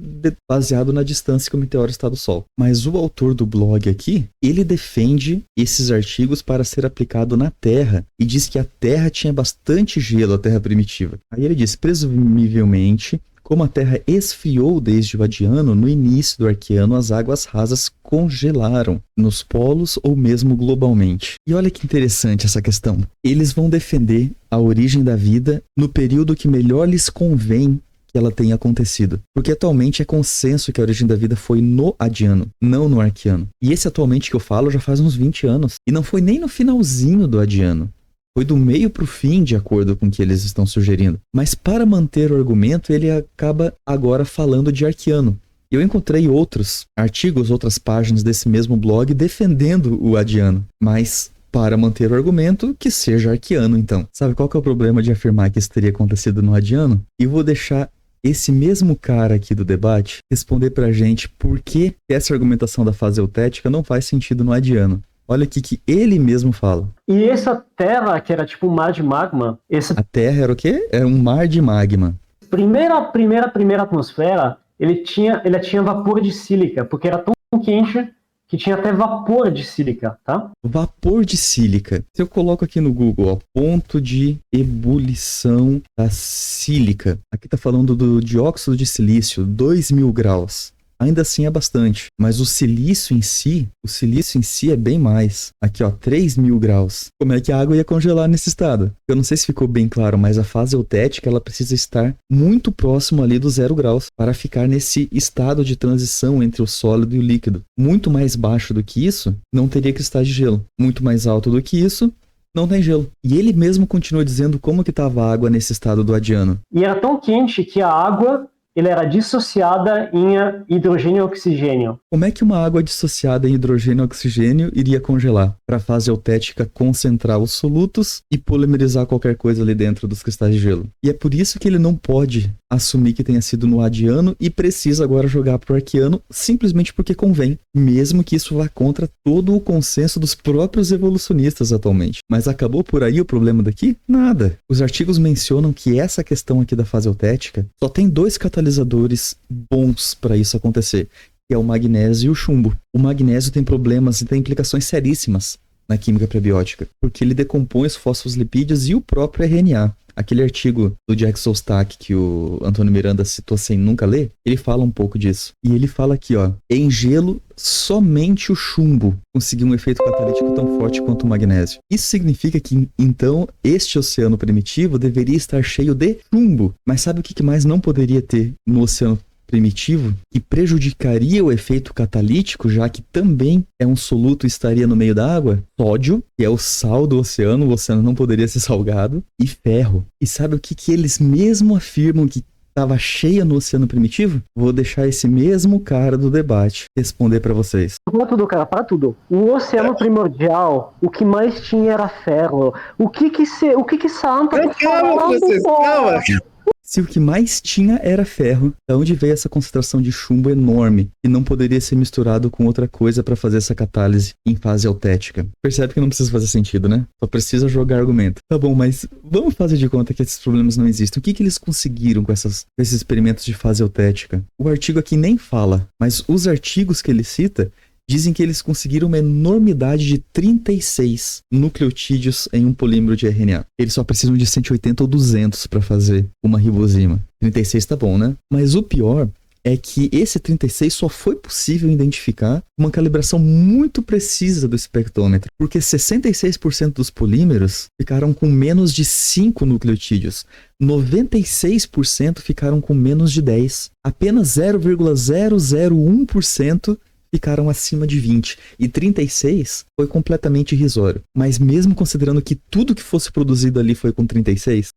baseado na distância que o meteoro está do Sol. Mas o autor do blog aqui, ele defende esses artigos para ser aplicado na Terra e diz que a Terra tinha bastante gelo, a Terra primitiva. Aí ele diz, presumivelmente, como a Terra esfriou desde o Adiano, no início do Arqueano as águas rasas congelaram nos polos ou mesmo globalmente. E olha que interessante essa questão. Eles vão defender a origem da vida no período que melhor lhes convém que ela tenha acontecido. Porque atualmente é consenso que a origem da vida foi no Adiano, não no Arqueano. E esse atualmente que eu falo já faz uns 20 anos. E não foi nem no finalzinho do Adiano. Foi do meio para o fim, de acordo com o que eles estão sugerindo. Mas para manter o argumento, ele acaba agora falando de Arqueano. Eu encontrei outros artigos, outras páginas desse mesmo blog defendendo o Adiano. Mas para manter o argumento, que seja Arqueano então. Sabe qual que é o problema de afirmar que isso teria acontecido no Adiano? E vou deixar esse mesmo cara aqui do debate responder pra gente por que essa argumentação da fase eutética não faz sentido no Adiano. Olha aqui que ele mesmo fala. E essa terra, que era tipo um mar de magma... A terra era o quê? Era um mar de magma. Primeira atmosfera, ele tinha vapor de sílica, porque era tão quente que tinha até vapor de sílica, tá? Vapor de sílica. Se eu coloco aqui no Google, ó, ponto de ebulição da sílica. Aqui tá falando do dióxido de silício, 2.000 graus. Ainda assim é bastante, mas o silício em si é bem mais. Aqui ó, 3.000 graus. Como é que a água ia congelar nesse estado? Eu não sei se ficou bem claro, mas a fase eutética ela precisa estar muito próximo ali do 0 graus para ficar nesse estado de transição entre o sólido e o líquido. Muito mais baixo do que isso, não teria cristais de gelo. Muito mais alto do que isso, não tem gelo. E ele mesmo continua dizendo como que estava a água nesse estado do Adiano. E era tão quente que a água ele era dissociada em hidrogênio e oxigênio. Como é que uma água dissociada em hidrogênio e oxigênio iria congelar? Para a fase eutética concentrar os solutos e polimerizar qualquer coisa ali dentro dos cristais de gelo. E é por isso que ele não pode assumir que tenha sido no Adiano e precisa agora jogar para o Arqueano simplesmente porque convém, mesmo que isso vá contra todo o consenso dos próprios evolucionistas atualmente. Mas acabou por aí o problema daqui? Nada. Os artigos mencionam que essa questão aqui da fase eutética só tem 2 catalisadores bons para isso acontecer, que é o magnésio e o chumbo. O magnésio tem problemas e tem implicações seríssimas na química prebiótica, porque ele decompõe os fosfolipídios e o próprio RNA. Aquele artigo do Jack Szostak que o Antônio Miranda citou sem nunca ler, ele fala um pouco disso. E ele fala aqui, ó, em gelo, somente o chumbo conseguiu um efeito catalítico tão forte quanto o magnésio. Isso significa que, então, este oceano primitivo deveria estar cheio de chumbo. Mas sabe o que mais não poderia ter no oceano primitivo, que prejudicaria o efeito catalítico, já que também é um soluto e estaria no meio da água? Sódio, que é o sal do oceano, o oceano não poderia ser salgado, e ferro. E sabe o que eles mesmo afirmam que estava cheia no oceano primitivo? Vou deixar esse mesmo cara do debate responder pra vocês. Para tudo, cara, para tudo. O oceano primordial, o que mais tinha era ferro. O que Santa tá falando, Calma. Se o que mais tinha era ferro, de onde veio essa concentração de chumbo enorme, que não poderia ser misturado com outra coisa para fazer essa catálise em fase altética? Percebe que não precisa fazer sentido, né? Só precisa jogar argumento. Tá bom, mas vamos fazer de conta que esses problemas não existem. O que eles conseguiram com esses experimentos de fase altética? O artigo aqui nem fala, mas os artigos que ele cita dizem que eles conseguiram uma enormidade de 36 nucleotídeos em um polímero de RNA. Eles só precisam de 180 ou 200 para fazer uma ribosima. 36 tá bom, né? Mas o pior é que esse 36 só foi possível identificar uma calibração muito precisa do espectrômetro, porque 66% dos polímeros ficaram com menos de 5 nucleotídeos. 96% ficaram com menos de 10. Apenas 0,001% ficaram acima de 20, e 36 foi completamente irrisório. Mas mesmo considerando que tudo que fosse produzido ali foi com 36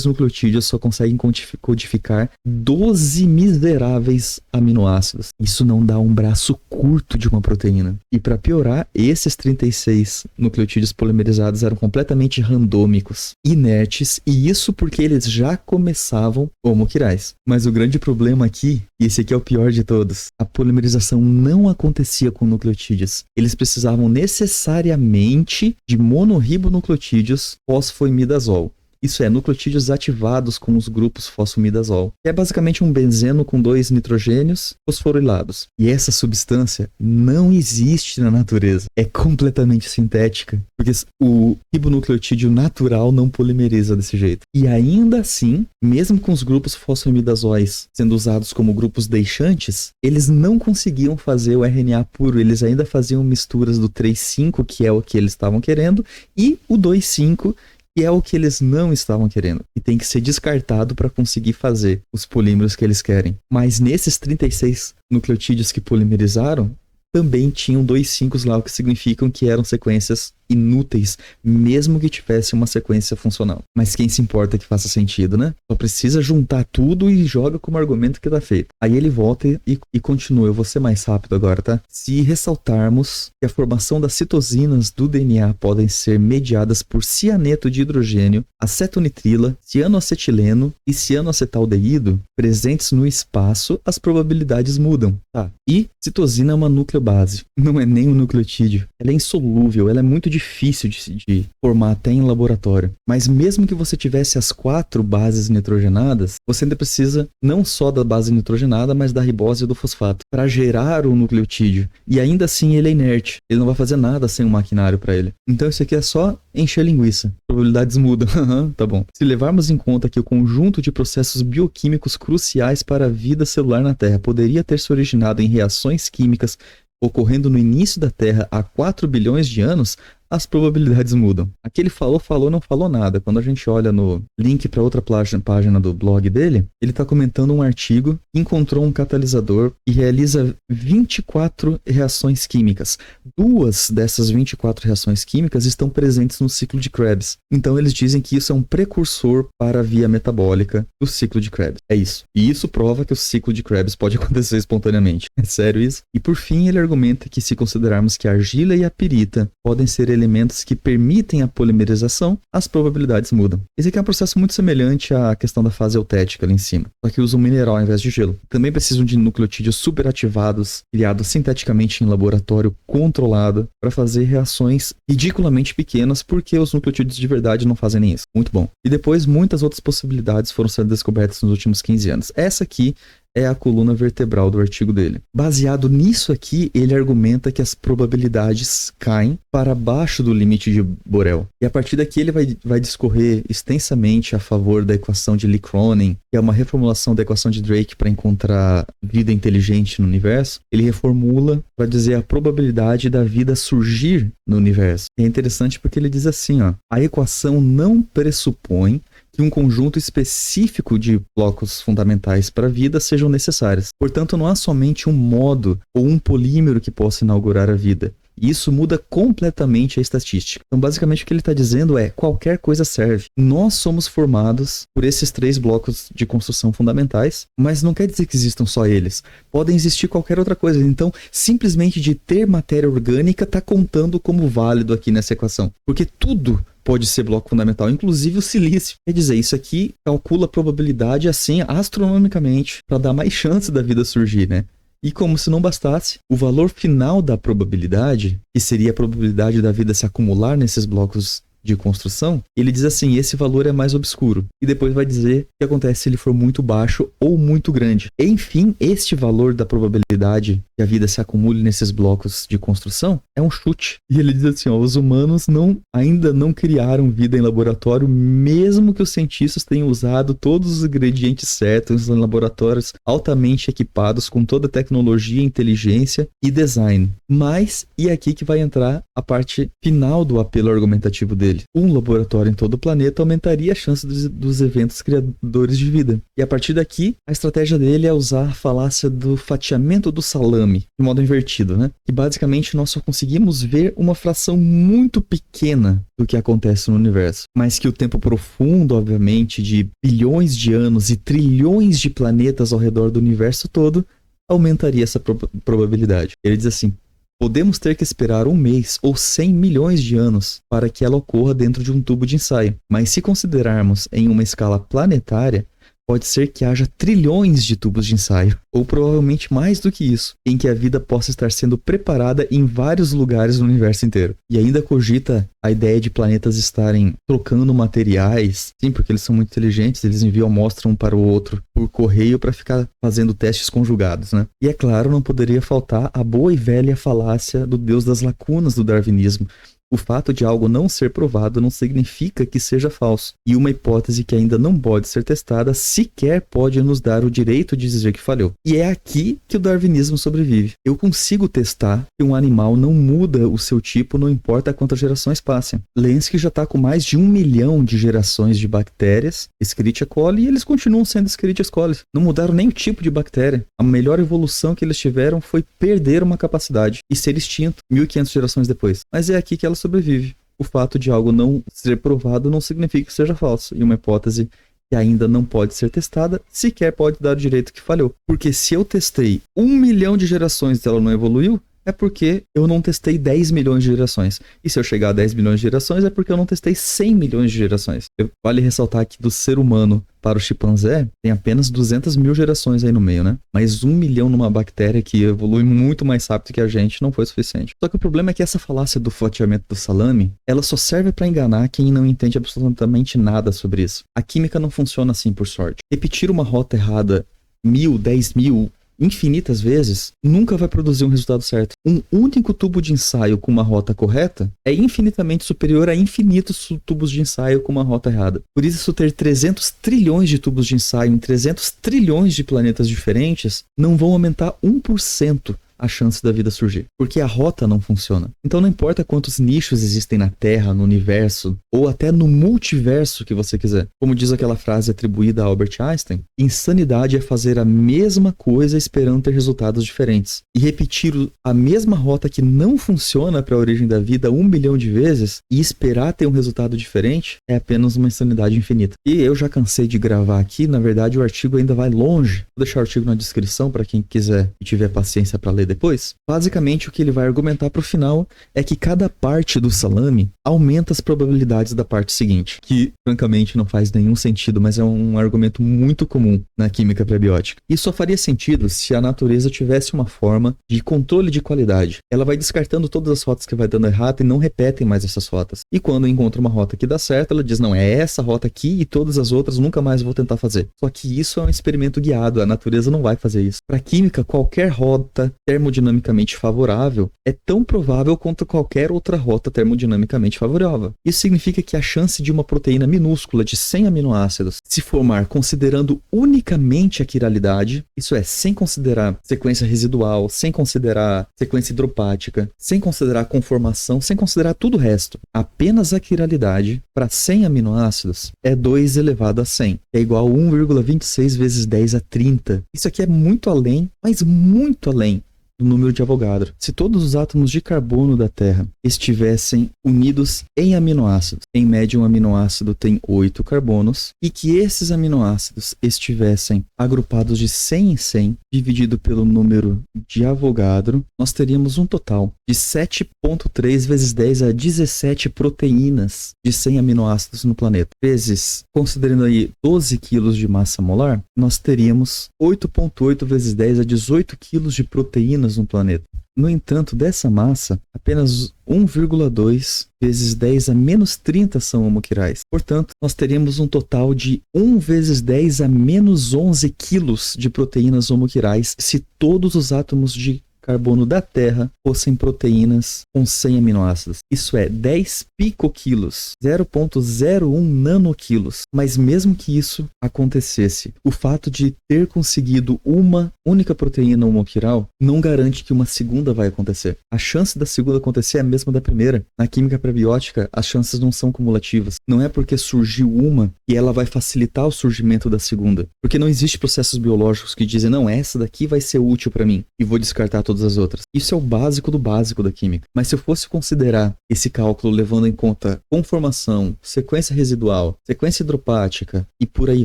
nucleotídeos só conseguem codificar 12 miseráveis aminoácidos. Isso não dá um braço curto de uma proteína. E para piorar, esses 36 nucleotídeos polimerizados eram completamente randômicos, inertes, e isso porque eles já começavam homoquirais. Mas o grande problema aqui, e esse aqui é o pior de todos, a polimerização não acontecia com nucleotídeos. Eles precisavam necessariamente de monorribonucleotídeos fosfoimidazol. Isso é, nucleotídeos ativados com os grupos fosfomidazol, que é basicamente um benzeno com 2 nitrogênios fosforilados. E essa substância não existe na natureza. É completamente sintética, porque o ribonucleotídeo natural não polimeriza desse jeito. E ainda assim, mesmo com os grupos fosfomidazóis sendo usados como grupos deixantes, eles não conseguiam fazer o RNA puro. Eles ainda faziam misturas do 3,5, que é o que eles estavam querendo, e o 2,5, que é o que eles não estavam querendo. E tem que ser descartado para conseguir fazer os polímeros que eles querem. Mas nesses 36 nucleotídeos que polimerizaram, também tinham 2,5 lá, o que significam que eram sequências inúteis, mesmo que tivesse uma sequência funcional. Mas quem se importa que faça sentido, né? Só precisa juntar tudo e joga como argumento que tá feito. Aí ele volta e continua. Eu vou ser mais rápido agora, tá? Se ressaltarmos que a formação das citosinas do DNA podem ser mediadas por cianeto de hidrogênio, acetonitrila, cianoacetileno e cianoacetaldeído presentes no espaço, as probabilidades mudam, tá? E citosina é uma nucleobase, não é nem um nucleotídeo. Ela é insolúvel, ela é muito difícil de formar até em laboratório. Mas mesmo que você tivesse as 4 bases nitrogenadas, você ainda precisa não só da base nitrogenada, mas da ribose e do fosfato para gerar o nucleotídeo. E ainda assim ele é inerte. Ele não vai fazer nada sem um maquinário para ele. Então isso aqui é só encher linguiça. Probabilidades mudam. Tá bom. Se levarmos em conta que o conjunto de processos bioquímicos cruciais para a vida celular na Terra poderia ter se originado em reações químicas ocorrendo no início da Terra há 4 bilhões de anos, as probabilidades mudam. Aqui ele falou, não falou nada. Quando a gente olha no link para outra página do blog dele, ele está comentando um artigo que encontrou um catalisador e realiza 24 reações químicas. 2 dessas 24 reações químicas estão presentes no ciclo de Krebs. Então eles dizem que isso é um precursor para a via metabólica do ciclo de Krebs. É isso. E isso prova que o ciclo de Krebs pode acontecer espontaneamente. É sério isso? E por fim ele argumenta que se considerarmos que a argila e a pirita podem ser elementos que permitem a polimerização, as probabilidades mudam. Esse aqui é um processo muito semelhante à questão da fase eutética ali em cima, só que usa um mineral ao invés de gelo. Também precisam de nucleotídeos superativados, criados sinteticamente em laboratório controlado, para fazer reações ridiculamente pequenas, porque os nucleotídeos de verdade não fazem nem isso. Muito bom. E depois, muitas outras possibilidades foram sendo descobertas nos últimos 15 anos. Essa aqui é a coluna vertebral do artigo dele. Baseado nisso aqui, ele argumenta que as probabilidades caem para baixo do limite de Borel. E a partir daqui ele vai discorrer extensamente a favor da equação de Lee-Cronin, que é uma reformulação da equação de Drake para encontrar vida inteligente no universo. Ele reformula para dizer a probabilidade da vida surgir no universo. E é interessante porque ele diz assim, ó, a equação não pressupõe que um conjunto específico de blocos fundamentais para a vida sejam necessários. Portanto, não há somente um modo ou um polímero que possa inaugurar a vida. E isso muda completamente a estatística. Então, basicamente, o que ele está dizendo é: qualquer coisa serve. Nós somos formados por esses 3 blocos de construção fundamentais, mas não quer dizer que existam só eles. Podem existir qualquer outra coisa. Então, simplesmente de ter matéria orgânica está contando como válido aqui nessa equação. Porque tudo pode ser bloco fundamental, inclusive o silício. Quer dizer, isso aqui calcula a probabilidade assim astronomicamente para dar mais chance da vida surgir, né? E como se não bastasse, o valor final da probabilidade, que seria a probabilidade da vida se acumular nesses blocos de construção, ele diz assim: esse valor é mais obscuro. E depois vai dizer o que acontece se ele for muito baixo ou muito grande. Enfim, este valor da probabilidade que a vida se acumule nesses blocos de construção é um chute. E ele diz assim: ó, os humanos ainda não criaram vida em laboratório, mesmo que os cientistas tenham usado todos os ingredientes certos em laboratórios altamente equipados com toda a tecnologia, inteligência e design. Mas, e aqui que vai entrar a parte final do apelo argumentativo dele. Um laboratório em todo o planeta aumentaria a chance dos eventos criadores de vida. E a partir daqui, a estratégia dele é usar a falácia do fatiamento do salame, de modo invertido, né? Que basicamente nós só conseguimos ver uma fração muito pequena do que acontece no universo. Mas que o tempo profundo, obviamente, de bilhões de anos e trilhões de planetas ao redor do universo todo, aumentaria essa probabilidade. Ele diz assim: podemos ter que esperar 1 mês ou 100 milhões de anos para que ela ocorra dentro de um tubo de ensaio. Mas se considerarmos em uma escala planetária, pode ser que haja trilhões de tubos de ensaio, ou provavelmente mais do que isso, em que a vida possa estar sendo preparada em vários lugares no universo inteiro. E ainda cogita a ideia de planetas estarem trocando materiais, sim, porque eles são muito inteligentes, eles enviam amostra um para o outro por correio para ficar fazendo testes conjugados, né? E é claro, não poderia faltar a boa e velha falácia do Deus das lacunas do darwinismo. O fato de algo não ser provado não significa que seja falso, e uma hipótese que ainda não pode ser testada sequer pode nos dar o direito de dizer que falhou. E é aqui que o darwinismo sobrevive. Eu consigo testar que um animal não muda o seu tipo, não importa quantas gerações passem. Lenski já está com mais de 1 milhão de gerações de bactérias Escherichia coli, e eles continuam sendo Escherichia coli. Não mudaram nem o tipo de bactéria. A melhor evolução que eles tiveram foi perder uma capacidade e ser extinto 1500 gerações depois. Mas é aqui que ela sobrevive. O fato de algo não ser provado não significa que seja falso, e uma hipótese que ainda não pode ser testada sequer pode dar o direito que falhou. Porque se eu testei 1 milhão de gerações e ela não evoluiu, é porque eu não testei 10 milhões de gerações. E se eu chegar a 10 milhões de gerações, é porque eu não testei 100 milhões de gerações. Vale ressaltar que do ser humano para o chimpanzé, tem apenas 200 mil gerações aí no meio, né? Mas 1 milhão numa bactéria que evolui muito mais rápido que a gente não foi suficiente. Só que o problema é que essa falácia do fatiamento do salame, ela só serve para enganar quem não entende absolutamente nada sobre isso. A química não funciona assim, por sorte. Repetir uma rota errada 1000, 10.000, infinitas vezes, nunca vai produzir um resultado certo. Um único tubo de ensaio com uma rota correta é infinitamente superior a infinitos tubos de ensaio com uma rota errada. Por isso, ter 300 trilhões de tubos de ensaio em 300 trilhões de planetas diferentes não vão aumentar 1% a chance da vida surgir, porque a rota não funciona. Então não importa quantos nichos existem na Terra, no universo, ou até no multiverso que você quiser. Como diz aquela frase atribuída a Albert Einstein, insanidade é fazer a mesma coisa esperando ter resultados diferentes. E repetir a mesma rota que não funciona para a origem da vida 1 bilhão de vezes e esperar ter um resultado diferente é apenas uma insanidade infinita. E eu já cansei de gravar aqui, na verdade o artigo ainda vai longe. Vou deixar o artigo na descrição para quem quiser e tiver paciência para ler depois. Basicamente o que ele vai argumentar para o final é que cada parte do salame aumenta as probabilidades da parte seguinte, que francamente não faz nenhum sentido, mas é um argumento muito comum na química prebiótica. Isso só faria sentido se a natureza tivesse uma forma de controle de qualidade. Ela vai descartando todas as rotas que vai dando errado e não repetem mais essas rotas. E quando encontra uma rota que dá certo, ela diz, não, é essa rota aqui e todas as outras nunca mais vou tentar fazer. Só que isso é um experimento guiado, a natureza não vai fazer isso. Para química, qualquer rota termodinamicamente favorável é tão provável quanto qualquer outra rota termodinamicamente favorável. Isso significa que a chance de uma proteína minúscula de 100 aminoácidos se formar considerando unicamente a quiralidade, isso é, sem considerar sequência residual, sem considerar sequência hidropática, sem considerar conformação, sem considerar tudo o resto, apenas a quiralidade para 100 aminoácidos é 2 elevado a 100, é igual a 1,26 vezes 10 a 30. Isso aqui é muito além, mas muito além do número de Avogadro. Se todos os átomos de carbono da Terra estivessem unidos em aminoácidos, em média um aminoácido tem 8 carbonos, e que esses aminoácidos estivessem agrupados de 100 em 100, dividido pelo número de Avogadro, nós teríamos um total de 7,3 vezes 10 a 17 proteínas de 100 aminoácidos no planeta. Vezes, considerando aí 12 quilos de massa molar, nós teríamos 8,8 vezes 10 a 18 quilos de proteínas no planeta. No entanto, dessa massa, apenas 1,2 vezes 10 a menos 30 são homoquirais. Portanto, nós teríamos um total de 1 vezes 10 a menos 11 quilos de proteínas homoquirais se todos os átomos de carbono da Terra fossem proteínas com 100 aminoácidos. Isso é 10 picoquilos, 0,01 nanoquilos. Mas mesmo que isso acontecesse, o fato de ter conseguido uma única proteína homoquiral não garante que uma segunda vai acontecer. A chance da segunda acontecer é a mesma da primeira. Na química prebiótica, as chances não são cumulativas. Não é porque surgiu uma e ela vai facilitar o surgimento da segunda. Porque não existe processos biológicos que dizem, não, essa daqui vai ser útil para mim e vou descartar todas as outras. Isso é o básico do básico da química. Mas se eu fosse considerar esse cálculo levando em conta conformação, sequência residual, sequência hidropática e por aí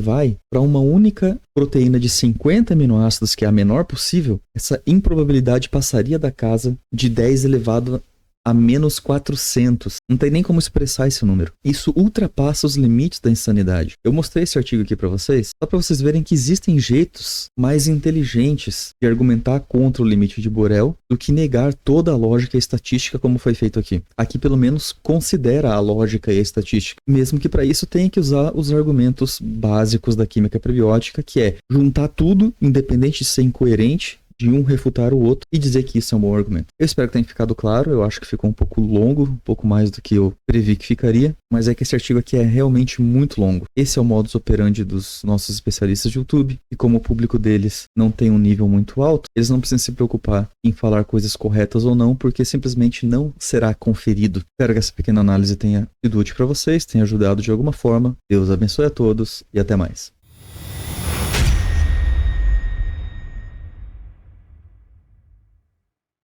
vai, para uma única proteína de 50 aminoácidos, que é a menor possível, essa improbabilidade passaria da casa de 10 elevado a menos 400. Não tem nem como expressar esse número. Isso ultrapassa os limites da insanidade. Eu mostrei esse artigo aqui para vocês, só para vocês verem que existem jeitos mais inteligentes de argumentar contra o limite de Borel do que negar toda a lógica e a estatística como foi feito aqui. Aqui, pelo menos, considera a lógica e a estatística, mesmo que para isso tenha que usar os argumentos básicos da química prebiótica, que é juntar tudo, independente de ser incoerente, de um refutar o outro e dizer que isso é um bom argumento. Eu espero que tenha ficado claro, eu acho que ficou um pouco longo, um pouco mais do que eu previ que ficaria, mas é que esse artigo aqui é realmente muito longo. Esse é o modus operandi dos nossos especialistas de YouTube, e como o público deles não tem um nível muito alto, eles não precisam se preocupar em falar coisas corretas ou não, porque simplesmente não será conferido. Espero que essa pequena análise tenha sido útil para vocês, tenha ajudado de alguma forma. Deus abençoe a todos e até mais.